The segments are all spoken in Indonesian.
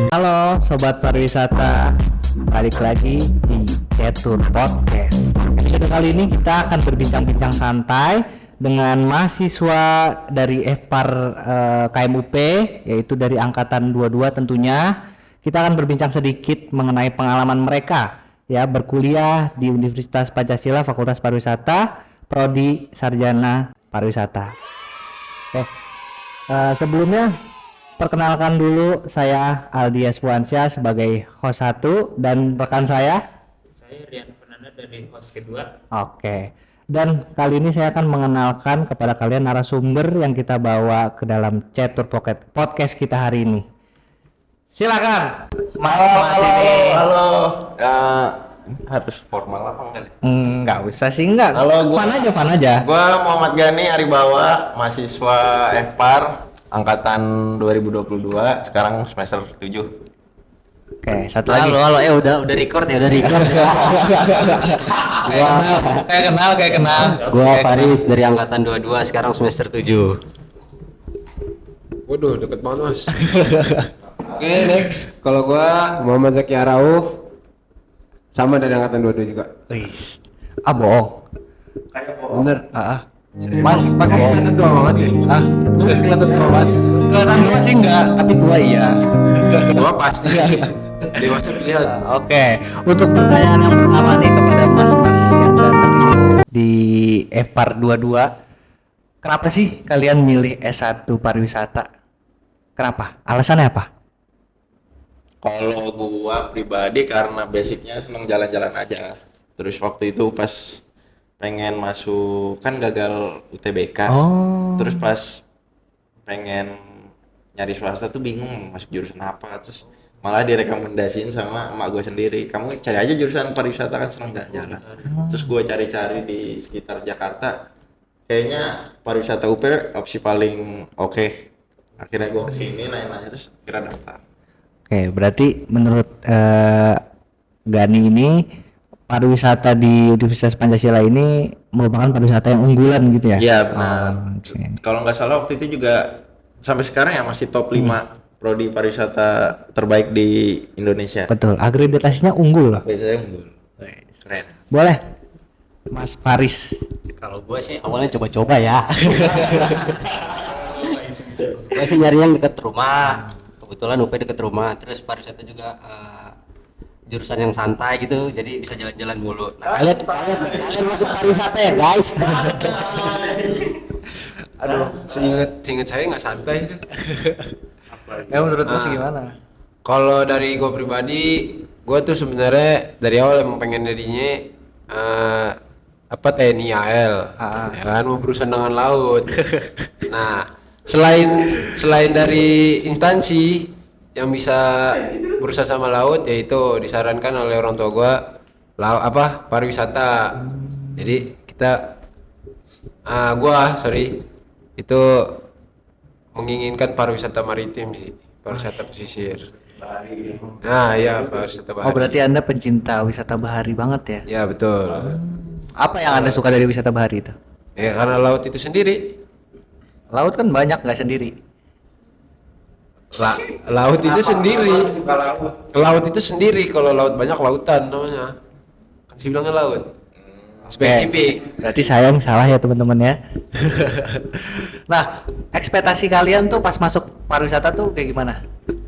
Halo Sobat Pariwisata, balik lagi di Cetur Podcast. Episode kali ini kita akan berbincang-bincang santai dengan mahasiswa dari FPAR KMUP, yaitu dari Angkatan 22 tentunya. Kita akan berbincang sedikit mengenai pengalaman mereka ya berkuliah di Universitas Pancasila Fakultas Pariwisata, Prodi Sarjana Pariwisata. Sebelumnya perkenalkan dulu, saya Aldi Asfuansyah sebagai host 1 dan rekan saya Rian Fernanda dari host kedua. Oke. Dan kali ini saya akan mengenalkan kepada kalian narasumber yang kita bawa ke dalam Cetur Podcast kita hari ini. Silakan Mas ini. Halo. Harus formal apa enggak? Enggak usah sih, enggak. Halo, Fun aja. Gua Muhammad Gani Aribawa, mahasiswa FPAR angkatan 2022, sekarang semester 7. Oke, satu lagi. Halo, udah record ya, udah record. Kayak kenal. Gua Faris dari angkatan 22, sekarang semester 7. Waduh, deket banget mas. Oke, next. Kalau gua Muhammad Zaki Arauf, sama dari angkatan 22 juga. Wih. Bohong. Bener. Mas Kelihatan tua banget ya? Kelihatan tua banget. kelihatan tua sih enggak, tapi tua iya. Tua pasti. Dewasa pilihan. Oke, untuk pertanyaan yang pertama nih kepada mas-mas yang ganteng ini di FPAR 22, kenapa sih kalian milih S1 pariwisata? Kenapa? Alasannya apa? Kalau gua pribadi karena basicnya seneng jalan-jalan aja. Terus waktu itu pas pengen masuk, kan gagal UTBK. Terus pas pengen nyari swasta tuh bingung masuk jurusan apa, terus malah direkomendasiin sama emak gue sendiri, kamu cari aja jurusan pariwisata kan seneng jalan-jalan. Terus gue cari-cari di sekitar Jakarta, kayaknya pariwisata UP opsi paling oke. Akhirnya gue kesini nanya-nanya, terus kira daftar. Oke, berarti menurut Gani ini pariwisata di Universitas Pancasila ini merupakan pariwisata yang unggulan gitu ya? Iya benar. Oke. Kalau nggak salah waktu itu juga sampai sekarang ya masih top 5 prodi pariwisata terbaik di Indonesia. Betul, akreditasinya unggul loh. Biasanya unggul. Keren. Boleh, Mas Faris. Kalau gua sih awalnya coba-coba ya. Gua sih nyari yang dekat rumah. Kebetulan UP dekat rumah. Terus pariwisata juga jurusan yang santai gitu, jadi bisa jalan-jalan mulu. Nah, kalian masuk pariwisata ya guys. Aduh, seinget saya nggak santai itu. Ya menurut Mas gimana? Kalau dari gua pribadi, gua tuh sebenarnya dari awal emang pengen jadinya TNI AL, ya kan, mau berurusan dengan laut. Nah, selain dari instansi yang bisa berusaha sama laut, yaitu disarankan oleh orang tua gua pariwisata. Jadi itu menginginkan pariwisata maritim sih, pariwisata pesisir. Nah ya, pariwisata bahari. Oh, berarti Anda pencinta wisata bahari banget ya? Ya betul. Apa yang Anda suka dari wisata bahari itu? Ya karena laut itu sendiri. Laut kan banyak, nggak sendiri. Laut itu sendiri. Laut itu sendiri. Kalau laut banyak, lautan namanya. Kan sih bilangnya laut. Spesifik. Berarti saya yang salah ya teman-teman ya. Nah, ekspektasi kalian tuh pas masuk pariwisata tuh kayak gimana?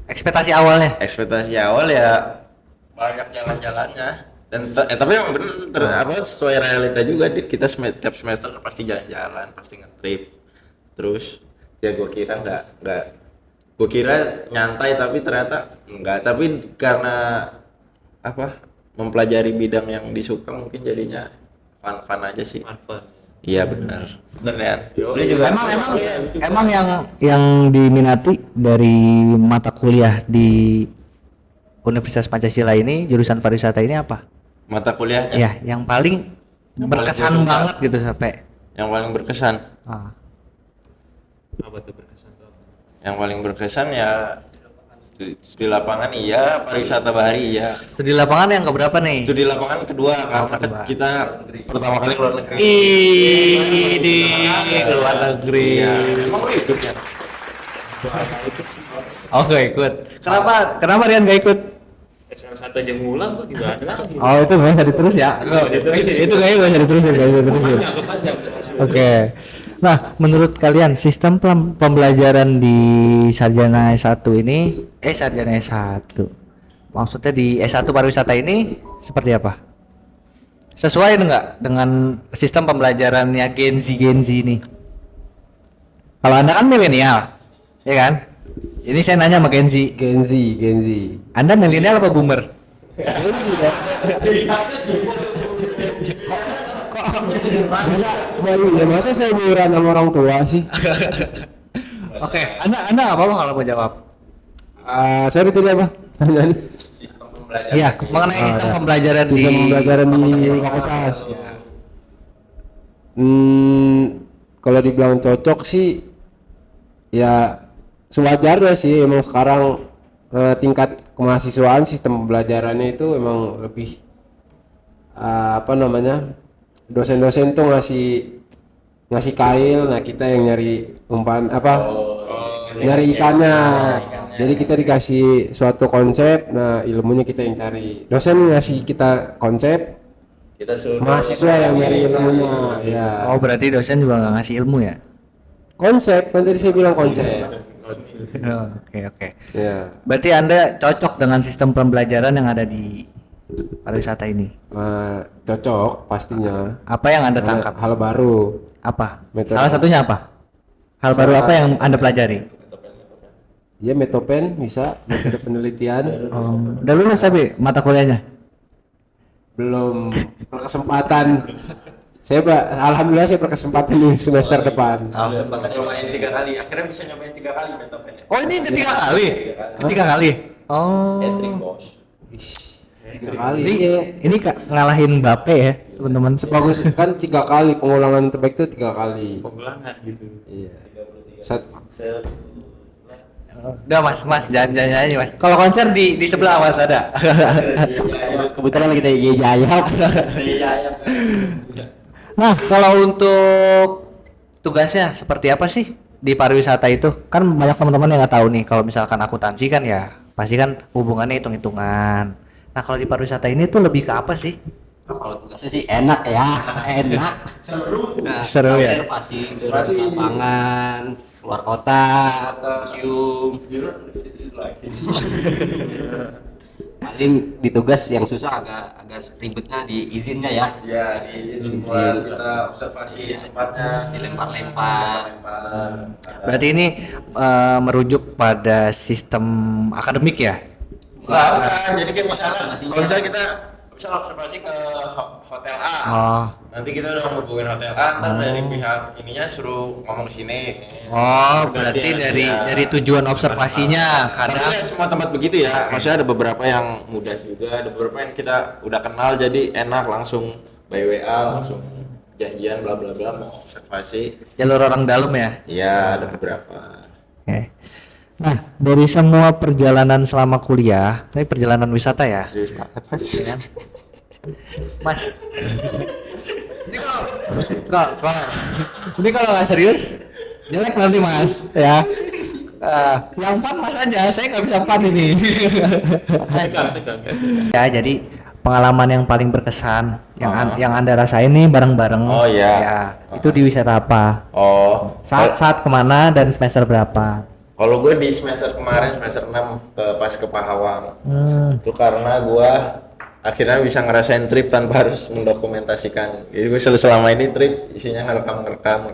Ekspektasi awalnya? Ekspektasi awal ya banyak jalan-jalannya, dan tapi emang bener sesuai realita juga. Kita tiap semester pasti jalan-jalan, pasti nge-trip. Terus ya gue kira nyantai, tapi ternyata enggak. Tapi karena mempelajari bidang yang disuka, mungkin jadinya fun aja sih. Fun. Iya benar ya. Lu juga Emang yang diminati dari mata kuliah di Universitas Pancasila ini, jurusan pariwisata ini apa? mata kuliahnya Ya, yang paling berkesan paling banget gitu sampai. yang paling berkesan. Apa tuh berkesan tuh? Yang paling berkesan ya Studi lapangan iya, pariwisata bahari iya. Studi lapangan yang keberapa nih? Studi lapangan kedua karena kedua. kita pertama kali keluar negeri. Di luar negeri. Iya. Emang lu ikut ya? Oh gak ikut. Kenapa Rian gak ikut? Salah satu aja ngulang kok gimana lagi. Oh itu gak usah diterus ya? Itu kayaknya gak usah diterus ya? Panjang. Oke. Nah, menurut kalian sistem pembelajaran di sarjana S1 ini sarjana S1. Maksudnya di S1 pariwisata ini seperti apa? Sesuai enggak dengan sistem pembelajarannya Gen Z ini? Kalau Anda kan milenial, ya kan? Ini saya nanya sama Gen Z. Gen Z. Anda milenial apa boomer? Masa saya umuran sama orang tua sih? Oke, Anda apa kalau mau jawab? Sorry tadi apa? Pertanyaan. Sistem pembelajaran. Iya, mengenai sistem pembelajaran Sistem pembelajaran di fakultas. Kalau dibilang cocok sih, ya sewajarnya sih. Emang sekarang tingkat kemahasiswaan sistem pembelajarannya itu emang lebih dosen-dosen tuh ngasih kail, nah kita yang nyari umpan nyari ikannya. Jadi kita dikasih suatu konsep, nah ilmunya kita yang cari. Dosen ngasih kita konsep, Kita suruh mahasiswa yang nyari ilmunya. Ya. Oh, berarti dosen juga nggak ngasih ilmu ya? Konsep, kan tadi saya bilang konsep. Oke. Ya. Berarti Anda cocok dengan sistem pembelajaran yang ada di pariwisata ini? Cocok pastinya. Apa yang Anda tangkap? Hal baru. Apa? Metode. Salah satunya apa? Hal baru apa yang Anda pelajari? Ya metopen bisa, metode penelitian. Udah lulus tapi mata kuliahnya? Belum berkesempatan. Alhamdulillah saya berkesempatan di semester depan. Sempat nyobain 3 kali, akhirnya bisa nyobain 3 kali metopennya. Oh, ini ketiga kali? Ketiga kali? Oh. Hat-trick, bos. 3 kali. Ini ngalahin Mbappe ya, teman-teman. Sebagus kan 3 kali pengulangan terbaik itu 3 kali. Pengulangan gitu. Iya. Udah mas, jangan nyanyi mas. Kalau konser di sebelah mas ada. Kebetulan lagi dari Jaya. Nah, kalau untuk tugasnya seperti apa sih di pariwisata itu? Kan banyak teman-teman yang nggak tahu nih. Kalau misalkan akuntansi kan ya pasti kan hubungannya hitung-hitungan. Nah, kalau di pariwisata ini tuh lebih ke apa sih? Kalau tugasnya sih enak ya, enak. Seru ya? Observasi ke lapangan, keluar kota, museum. Paling di tugas yang susah agak ribetnya di izinnya ya. Ya, diizin buat kita observasi tempatnya, Dilempar-lempar. Berarti ini merujuk pada sistem akademik ya? Bukan. Jadi kan misalnya kalau misalnya kita bisa observasi ke hotel A. Oh. Nanti kita udah ngehubungin hotel A, ntar dari pihak ininya suruh ngomong sini. Oh, berarti dari tujuan observasinya Tapi kadang. nggak semua tempat begitu ya. Maksudnya ada beberapa yang mudah juga, ada beberapa yang kita udah kenal jadi enak langsung by WA, langsung janjian bla bla bla mau observasi. Jalur orang dalam ya? Iya, ada beberapa. Oke. Nah, dari semua perjalanan selama kuliah, ini perjalanan wisata ya, Serius banget, Mas. Mas. Ini kalau nggak serius, jelek nanti Mas, ya. Yang fun Mas aja, saya nggak bisa fun ini. Tegang. Ya, jadi pengalaman yang paling berkesan yang Anda rasain nih bareng-bareng. Oh, iya. Ya, itu di wisata apa? Oh, Saat kemana dan semester berapa? kalau gue di semester kemarin semester 6 pas ke Pahawang. Itu karena gue akhirnya bisa ngerasain trip tanpa harus mendokumentasikan. Jadi gue selama ini trip isinya ngerekam.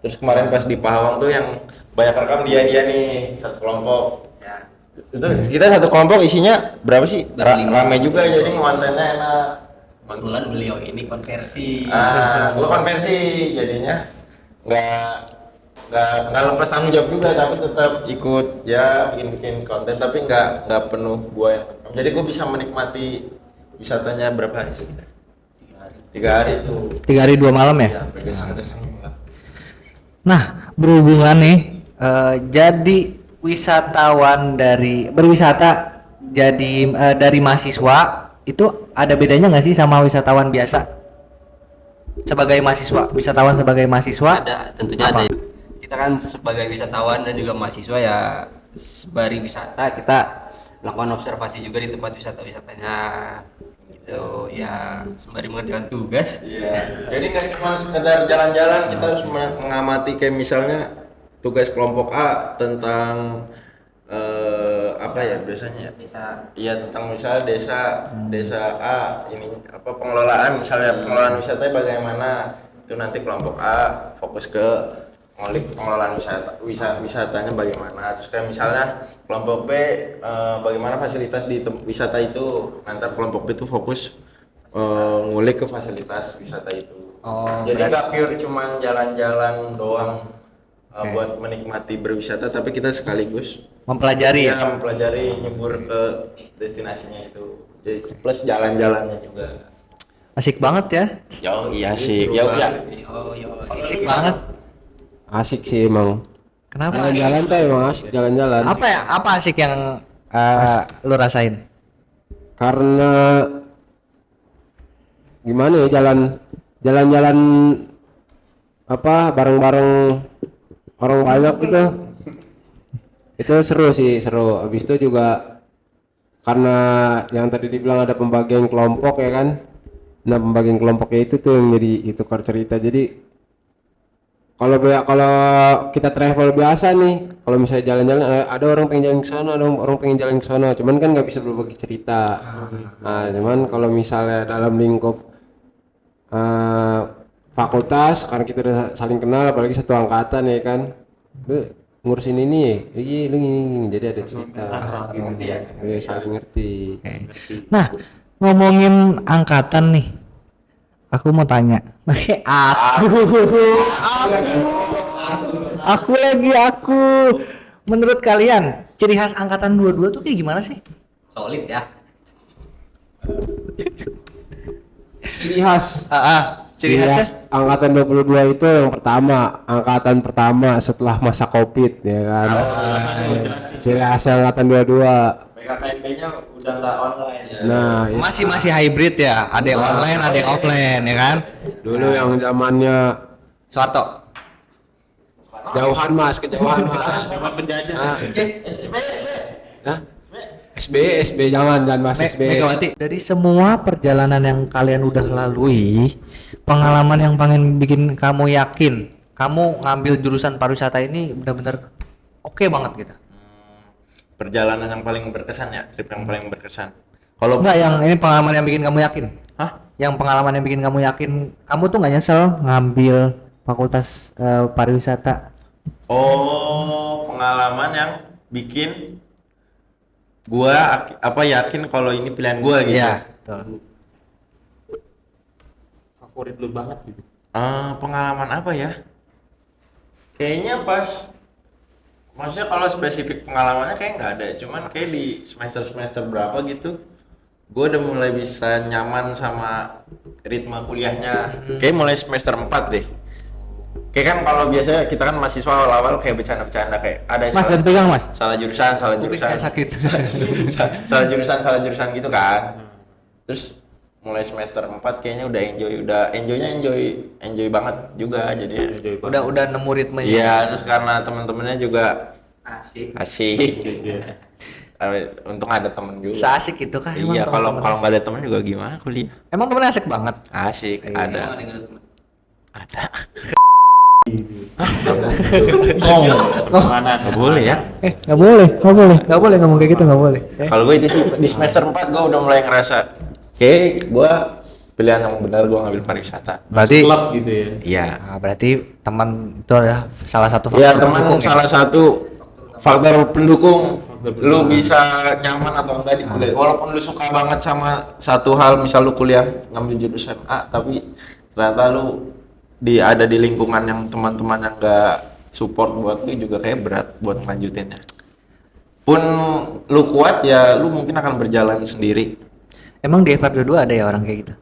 Terus kemarin pas di Pahawang tuh yang banyak rekam dia nih satu kelompok. Itu kita satu kelompok isinya berapa sih? Rame juga jadi ngontennya enak. Kebetulan beliau ini konversi. Gue konversi jadinya nggak lepas tanggung jawab juga, tapi tetap ikut ya bikin konten, tapi nggak penuh gua yang rekam. Jadi gua bisa menikmati wisatanya berapa hari sih kita? 3 hari tuh. 3 hari 2 malam ya? Ya, sampai deseng. Nah, berhubungan nih, jadi wisatawan dari berwisata jadi dari mahasiswa itu ada bedanya nggak sih sama wisatawan biasa? Sebagai mahasiswa, wisatawan sebagai mahasiswa Ada, tentunya apa? ada. Kita kan sebagai wisatawan dan juga mahasiswa ya, sembari wisata kita melakukan observasi juga di tempat wisatanya gitu ya, sembari mengerjakan tugas. Iya. Jadi nggak cuma sekedar jalan-jalan, kita harus mengamati kayak misalnya tugas kelompok A tentang apa ya biasanya ya? Bisa Iya, tentang misalnya desa A ini apa pengelolaan, misalnya pengelolaan wisatanya bagaimana, itu nanti kelompok A fokus ke ngulik pengelolaan wisatanya bagaimana. Terus kayak misalnya kelompok B bagaimana fasilitas di wisata itu, nanti kelompok B itu fokus ngulik ke fasilitas wisata itu. Jadi nggak pure cuman jalan-jalan doang buat menikmati berwisata, tapi kita sekaligus Mempelajari ya. mempelajari nyebur ke destinasinya itu. Jadi plus jalan-jalannya juga. Asik banget ya. Yo iya sih. Ya udah. Asik banget. Asik sih emang. Kenapa? Jalan-jalan tuh emang asik jalan-jalan. Apa ya? Apa asik yang lu rasain? Karena gimana ya, jalan-jalan apa bareng-bareng orang banyak gitu. Itu seru sih, seru. Habis itu juga karena yang tadi dibilang ada pembagian kelompok ya kan. Nah, pembagian kelompoknya itu tuh yang jadi tukar cerita. Jadi kalau kita travel biasa nih, kalau misalnya jalan-jalan ada orang pengen jalan ke sana, ada orang pengen jalan ke sana, cuman kan nggak bisa berbagi cerita. Nah, cuman kalau misalnya dalam lingkup fakultas, karena kita udah saling kenal, apalagi satu angkatan ya kan, lu ngurusin ini ya, iya lu gini, jadi ada cerita, ya, saling ngerti. Nah, ngomongin angkatan nih, aku mau tanya. Aku. Menurut kalian, ciri khas angkatan 22 tuh kayak gimana sih? solid ya. Ciri khas Ciri khasnya? angkatan 22 itu yang pertama, angkatan pertama setelah masa Covid ya kan. Ciri khas angkatan 22. PKKMB-nya udah nggak online ya. Nah, Masih hybrid ya, ada yang online, ada yang offline ya kan? dulu yang zamannya Soeharto. kejauhan mas. Sama penjajah. Hah? SB jangan mas SB. Megawati. Dari semua perjalanan yang kalian udah lalui, pengalaman yang pengen bikin kamu yakin, kamu ngambil jurusan pariwisata ini benar-benar oke banget gitu. Perjalanan yang paling berkesan ya, trip yang paling berkesan. Kalau Enggak, yang ini pengalaman yang bikin kamu yakin. Hah? Yang pengalaman yang bikin kamu yakin, kamu tuh nggak nyesel ngambil fakultas pariwisata. Oh, pengalaman yang bikin gua yakin kalau ini pilihan gua gitu. Iya, betul. Favorit lu banget gitu. Pengalaman apa ya? Kayaknya maksudnya kalau spesifik pengalamannya kayak nggak ada, cuman kayak di semester berapa gitu, gue udah mulai bisa nyaman sama ritme kuliahnya. Kayak mulai semester 4 deh. Kayak kan kalau biasanya kita kan mahasiswa awal-awal kayak bercanda-bercanda kayak ada Mas, dan pegang mas. salah jurusan Kayak sakit. salah jurusan gitu kan. Terus mulai semester 4 kayaknya udah enjoy banget juga jadi. Udah nemu ritmenya. Iya, terus karena teman-temannya juga Asik. asik. Untung ada temen juga. Seasik itu kah? Iya, kalau nggak ada temen juga gimana kuliah? Emang temennya asik banget. Asik, ada. Pertemanan. Nggak boleh ya? Nggak boleh ngomong kayak gitu, nggak boleh. Kalau gue itu sih di semester 4 gue udah mulai ngerasa kayak gue pilihan yang benar gue ngambil pariwisata. Berarti Klub gitu ya. Iya. berarti teman itu adalah salah satu faktor Iya, teman pendukung ya? salah satu faktor pendukung lu bisa nyaman atau enggak di kuliah. Walaupun lu suka banget sama satu hal, misal lu kuliah ngambil jurusan A tapi ternyata lu ada di lingkungan yang teman-teman yang enggak support buat lu juga kayak berat buat lanjutinnya. Pun lu kuat ya lu mungkin akan berjalan sendiri. Emang di FR22 ada ya orang kayak gitu?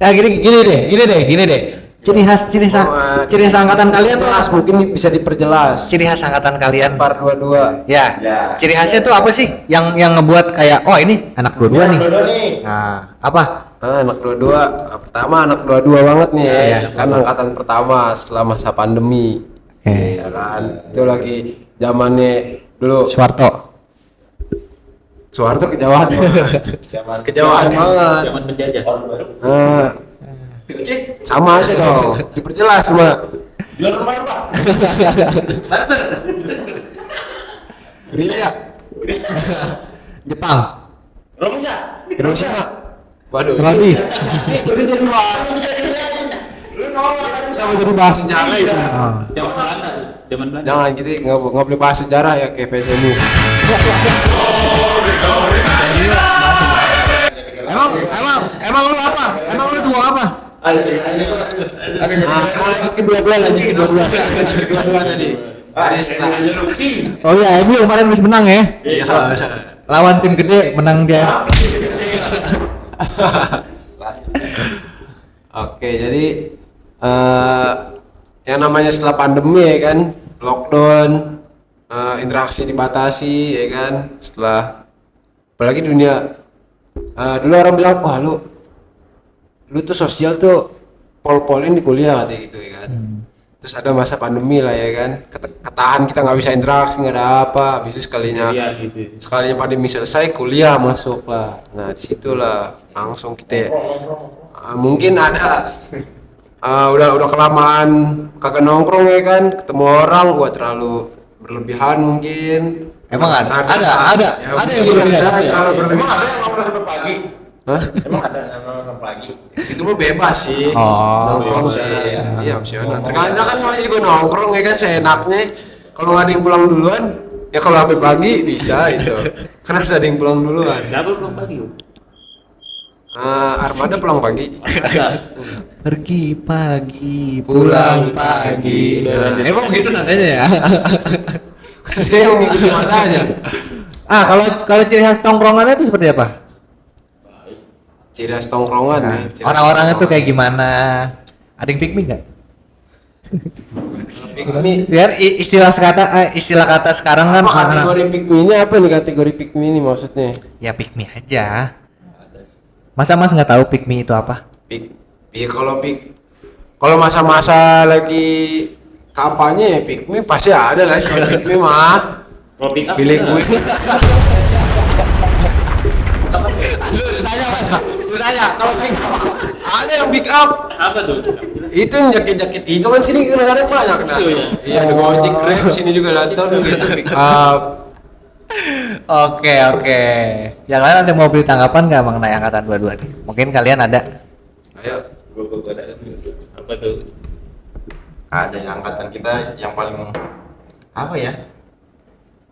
Nah gini deh. Ciri khas angkatan kalian tuh jelas mungkin bisa diperjelas. ciri khas angkatan kalian. Par 22. Ya. Ya. Ciri khasnya tuh apa sih yang ngebuat kayak oh ini anak 22 nih. Dua nih. Nah, apa? Anak 22, pertama anak 22 banget nih ya. Iya. Kan angkatan pertama setelah masa pandemi. Ya kan. Itu lagi zamannya dulu Soeharto. Soeharto kejauhan. Kejauhan banget. Zaman penjajah. Eh, sama aja dong. Diperjelas semua. Jual rumah Pak. Gerilya. Jepang. Romusa. Hiroshima. Waduh. Berarti Itu jadi bahas. Kenapa jadi bahas sejarah itu? Zaman Belanda. Zaman Belanda. Jangan gitu, nggak boleh bahas sejarah ya kayak FSMU. Emang lu apa? Emang lu tua apa? Lanjut kedua-dua tadi. Tadi setelah. Oh iya, MU kemarin habis menang ya. Iya. Lawan tim gede menang dia. Oke, jadi yang namanya setelah pandemi ya kan, lockdown, interaksi dibatasi ya kan, setelah apalagi dunia dulu orang bilang wah lu tuh sosial tuh pol-polin di kuliah katanya gitu ya kan. Terus ada masa pandemi lah ya kan, ketahan kita nggak bisa interaksi, nggak ada apa, habis itu sekalinya Gitu. pandemi selesai kuliah masuk lah. Nah disitulah langsung kita mungkin ada udah kelamaan kagak nongkrong ya kan, ketemu orang gua terlalu berlebihan mungkin. Emang ada Ya, yang mungkin berlebihan. terlalu berlebihan. Emang ada yang nongkrong sampai pagi? Hah? Emang ada yang nongkrong pagi? Itu mah bebas sih. Oh, Nongkrong bebas. sih. Iya, opsional. Terkadang kan kalau juga nongkrong ya kan seenaknya. Kalau nggak ada yang pulang duluan, ya kalau sampai pagi bisa itu. Karena harus ada yang pulang duluan. Siapa belum pagi lu? Armada pulang pagi. Ada. Pergi pagi, pulang pagi. Emang begitu nadanya ya? Saya yang ngikutin masa aja. Kalau ciri khas tongkrongannya itu seperti apa? Ciri khas tongkrongan nih. ciri khas Orang-orangnya tuh kayak tongkrongan. gimana? Ada yang pick me nggak? Pick me. Biar istilah kata sekarang kan Apa kategori pick me ini apa nih kategori pick me ini maksudnya? ya pick me aja. Masa Mas nggak tahu pick me itu apa? Pick. Iya kalau masa-masa lagi kampanye ya pick me pasti ada lah kalau pick me mah. Kalau pick up. Pilih ada. gue. Lu tanya kalau pick up ada yang pick up. Apa tuh? Itu yang jakit-jakit itu kan sini kena banyak nah. Iya ada Gojek Grab sini juga datang gitu pick up. Oke. Yang lain ada mau beli tanggapan nggak mengenai angkatan 22 nih? Mungkin kalian ada. Ayo. Gua ada. Apa tuh? Ada yang angkatan kita yang paling apa ya?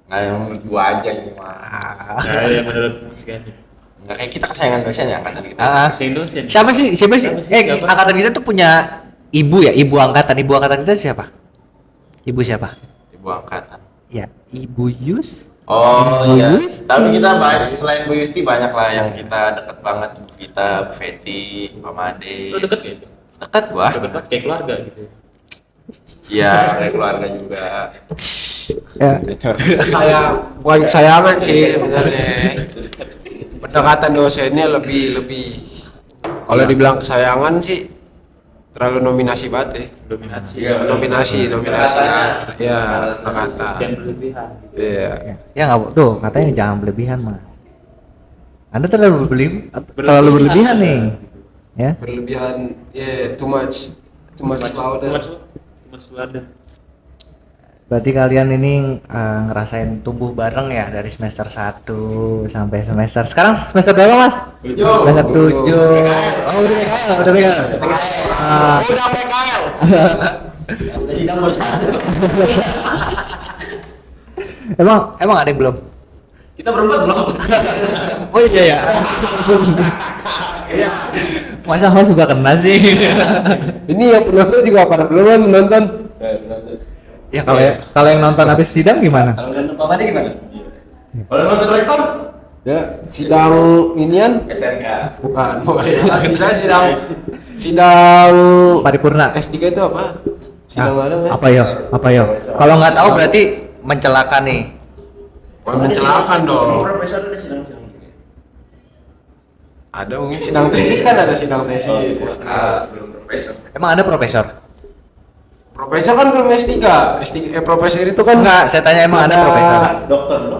Nah yang menurut gua aja ini mah. Nah, yang menurut Mas Gani. Nggak kayak kita kesayangan dosen ya angkatan kita. Mesin dosen. Siapa sih? Siapa? Angkatan kita tuh punya ibu ya, ibu angkatan kita siapa? Ibu siapa? Ibu angkatan. Ya, Ibu Yus. Oh Bu iya. Yusti. Tapi kita banyak selain Bu Yusti banyak lah yang kita deket banget. Bu Vita, Bu Feti, Pak Made. Lu deket gitu? Deket gua. Deket banget kayak keluarga gitu. Iya, kayak keluarga juga. Ya. Saya bukan kesayangan sih sebenarnya. Pendekatan dosennya lebih kalau dibilang kesayangan sih terlalu nominasi banget ya. Dominasi. Nominasi kan. Ya, kata. Dan berlebihan. Iya. Ya nggak tuh katanya jangan berlebihan mah. Anda terlalu berlebihan nih. Ya. Berlebihan too much louder. Too much louder. Berarti kalian ini ngerasain tumbuh bareng ya dari semester 1 sampai semester. Sekarang semester berapa, Mas? 7. Semester 7. Oh, udah PKL. Udah PKL. Udah sidang baru satu. Emang ada yang belum? Kita berempat belum. Oh iya ya. Masa host juga kena sih? Ini yang penonton juga pada belum menonton. Ya kalau yang nonton habis sidang gimana? Kalau nonton Pak Made gimana? Kalau nonton rektor Ya, sidang inian SNK. bukan. Bisa sidang Paripurna. S3 itu apa? Sidang mana? Apa yo? Kalau nggak tahu berarti mencelakan nih. Bukan mencelakan dong. Profesor ada sidang-sidang juga. Ada mungkin sidang tesis kan ada sidang tesis. Belum profesor. Emang ada profesor? Profesor kan belum S3. Profesor itu kan Enggak, saya tanya emang ada profesor. Dokter dulu.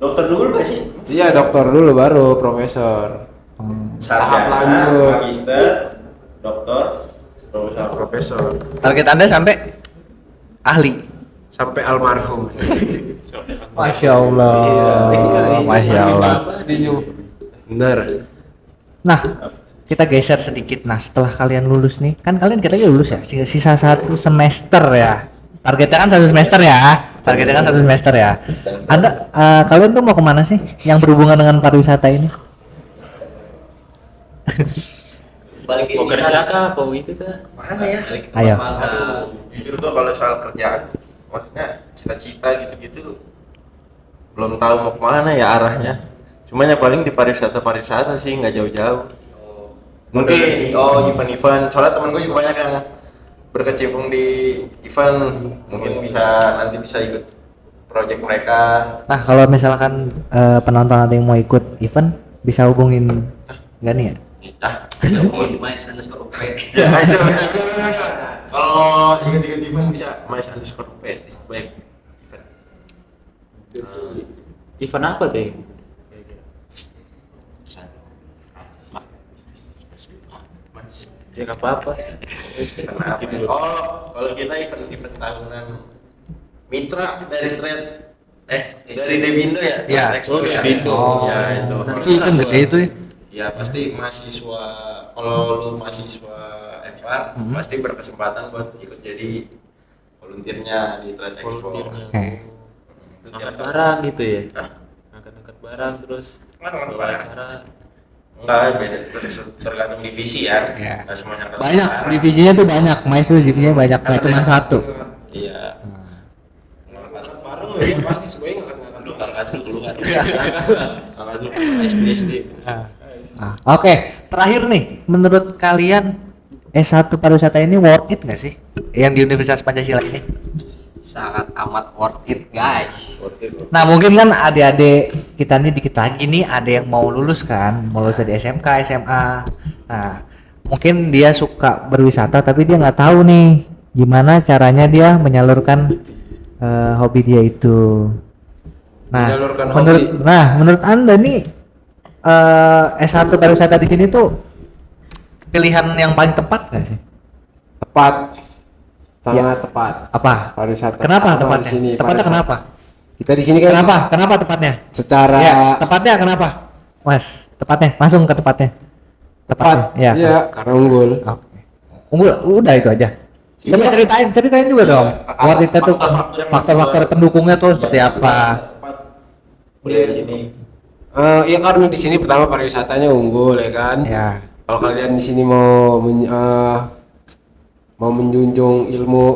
Dokter dulu nggak sih? Iya, dokter dulu baru profesor. Tahap lanjut. Magister, dokter, profesor. Profesor Target Anda sampai ahli. sampai almarhum. Masya Allah. Masya Allah. Bener. Nah, kita geser sedikit. Nah, setelah kalian lulus nih, kan kalian katanya lulus ya, sisa 1 semester ya. Targetnya kan 1 semester ya. Targetnya kan 1 semester ya. Anda, kalian tuh mau kemana sih? Yang berhubungan dengan pariwisata ini? Mau kerja kah? Mau itu kah? Mana ya? Ayo. Jujur gua kalau soal kerjaan, maksudnya cita-cita gitu-gitu belum tahu mau kemana ya arahnya. Cuman ya paling di pariwisata sih, nggak jauh-jauh. Mungkin event-event. Soalnya temen gue juga banyak yang berkecimpung di event. Mungkin nanti bisa ikut project mereka. Nah, kalau misalkan penonton ada yang mau ikut event, bisa hubungin nggak nih ya? Mais_UP. Ya, itu benar. Kalau ikut-ikut event bisa mais_UP di setiap event. Event apa tuh? Ya nggak apa-apa. Kenapa? Kalau kita event tahunan mitra dari trade dari Debindo ya? Iya. Expo ya. Debindo. Ya itu. Itu event gede itu ya? Ya pasti mahasiswa, kalau lu mahasiswa FR pasti berkesempatan buat ikut jadi volunteernya di Trade Expo. Volunteernya. Itu Angkat tiap barang gitu ya? Hah? Angkat barang terus Angkat bawa barang. acara. Enggak, beda tergantung divisi ya. Iya. Nggak semuanya angkat Banyak, barang. divisinya tuh banyak. Mais tuh divisinya banyak, nggak cuma 1. Iya. Bareng ya pasti semuanya ngangkat. Lu angkat dulu keluar. Angkat dulu SD. Oke, terakhir nih, menurut kalian S1 pariwisata ini worth it nggak sih? Yang di Universitas Pancasila ini? Sangat amat worth it, guys. Nah, mungkin kan adik-adik kita nih dikit lagi nih ada yang mau lulus kan, mau lulus dari SMK, SMA. Nah, mungkin dia suka berwisata tapi dia nggak tahu nih gimana caranya dia menyalurkan hobi dia itu. Nah, Menyalurkan menurut Anda nih S1 pariwisata di sini tuh pilihan yang paling tepat nggak sih? Tepat. Sangat tepat. Apa? Pariwisata. Kenapa Apa tepatnya? di sini, Tepatnya pariwisata? kenapa? Kita di sini kan Kenapa? Kenapa tepatnya? secara Ya, tepatnya kenapa? Mas, tepatnya, langsung ke tepatnya. tepat. Ya. Iya, karena unggul. Oke. Unggul, udah itu aja. Coba ceritain juga dong. Worth it tuh faktor-faktor pendukungnya tuh seperti apa? Kuliah di sini. Ya karena di sini pertama pariwisatanya unggul ya kan. Ya. Kalau kalian di sini mau menjunjung ilmu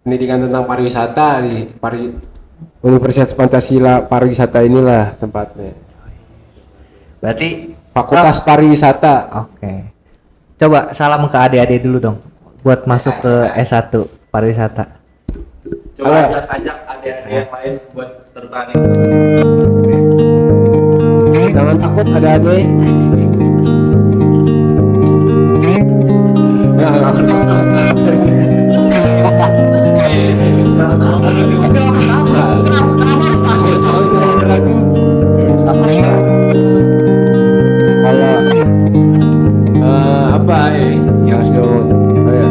pendidikan tentang pariwisata di Universitas Pancasila Pariwisata inilah tempatnya. Berarti Fakultas Pariwisata. oke. Coba salam ke adik-adik dulu dong buat masuk ke S1 pariwisata. Coba ajak adik-adik yang lain buat tertarik. Jangan takut ada adik. Kalau apa yang harus diomongin? Oh, ya.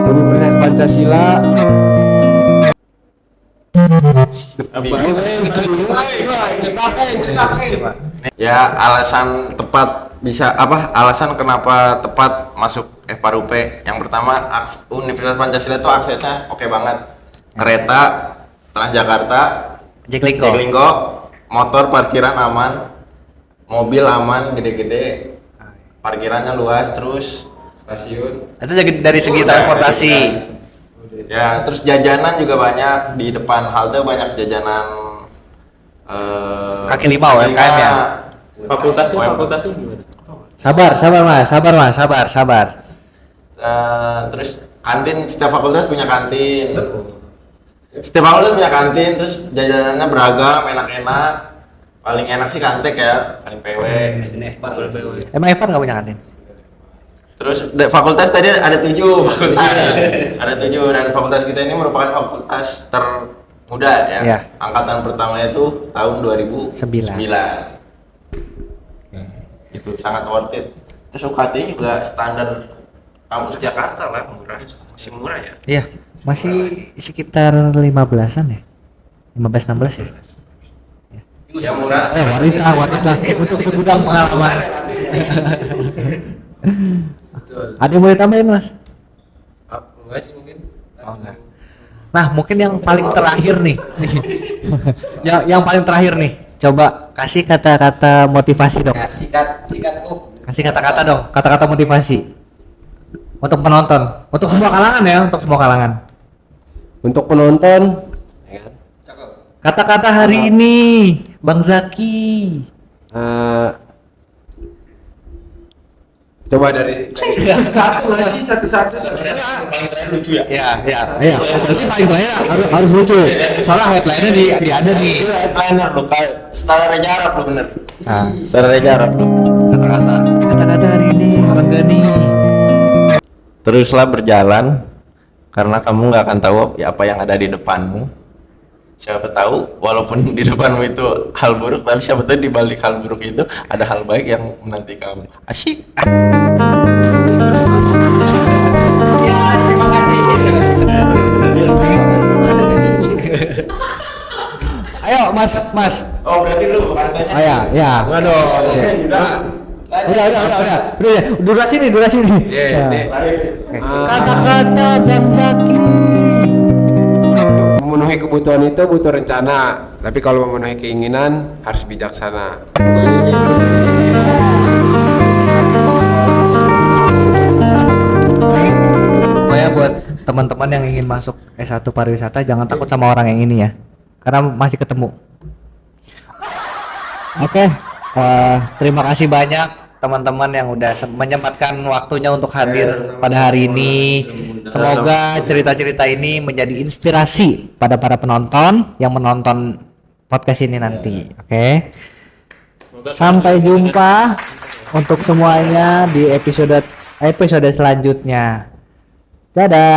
Universitas Pancasila. Ya alasan tepat bisa apa? Alasan kenapa tepat masuk FPARUP? Yang pertama Universitas Pancasila itu aksesnya oke banget. Kereta Transjakarta, Jaklingko, motor parkiran aman, mobil aman, gede-gede, parkirannya luas, terus Stasiun. Itu dari segi transportasi. ya terus jajanan juga banyak di depan halte banyak jajanan Kaki lima UMKM ya. Fakultasnya gimana? Sabar mas. Terus kantin, setiap fakultas punya kantin. Terus jajanannya beragam, enak-enak. Paling enak sih Kantek ya, paling PW. Emang Evan nggak punya kantin? Terus fakultas tadi ada 7 fakultas. Ada 7 dan fakultas kita ini merupakan fakultas termuda ya. Iya. Angkatan pertamanya itu tahun 2009. Itu sangat worth it. Terus UKT juga standar kampus Jakarta lah, murah. Masih murah ya. Iya, masih sekitar 15-an ya. 15-16 ya. Ya murah. Wanita untuk segudang pengalaman. Ada yang mau ditambahin mas? Enggak sih mungkin. Oh, enggak. Nah mungkin yang paling terakhir nih, yang paling terakhir nih, coba kasih kata-kata motivasi dong. Kasih kata-kata dong, kata-kata motivasi untuk penonton, untuk semua kalangan ya, untuk semua kalangan. Untuk penonton, ya kan? Kata-kata hari ini, Bang Zaki. Coba dari Satu paling terakhir lucu ya. Iya. Berarti paling terakhir harus lucu. Soalnya headline-nya di ada nih. Itu headliner lo kayak standar Raja Arab lo bener. Nah, Standar Raja Arab lo. kata-kata hari ini, Bang Gani. Teruslah berjalan karena kamu nggak akan tahu apa yang ada di depanmu. Siapa tahu walaupun di depanmu itu hal buruk, tapi siapa tahu di balik hal buruk itu ada hal baik yang menanti kamu. Asyik. Ya, terima kasih. Ayo, Mas. Oh berarti lu bahasanya. Oh ya. Udah. Durasi nih. Iya, nih. Kata-kata Bang Zaki. Memenuhi kebutuhan itu butuh rencana, tapi kalau memenuhi keinginan harus bijaksana. Pokoknya buat teman-teman yang ingin masuk S1 pariwisata jangan takut sama orang yang ini ya, karena masih ketemu. Oke, terima kasih banyak teman-teman yang udah menyempatkan waktunya untuk hadir pada hari ini. Semoga cerita-cerita ini menjadi inspirasi pada para penonton yang menonton podcast ini nanti. Oke. Sampai jumpa untuk semuanya di episode selanjutnya. Dadah.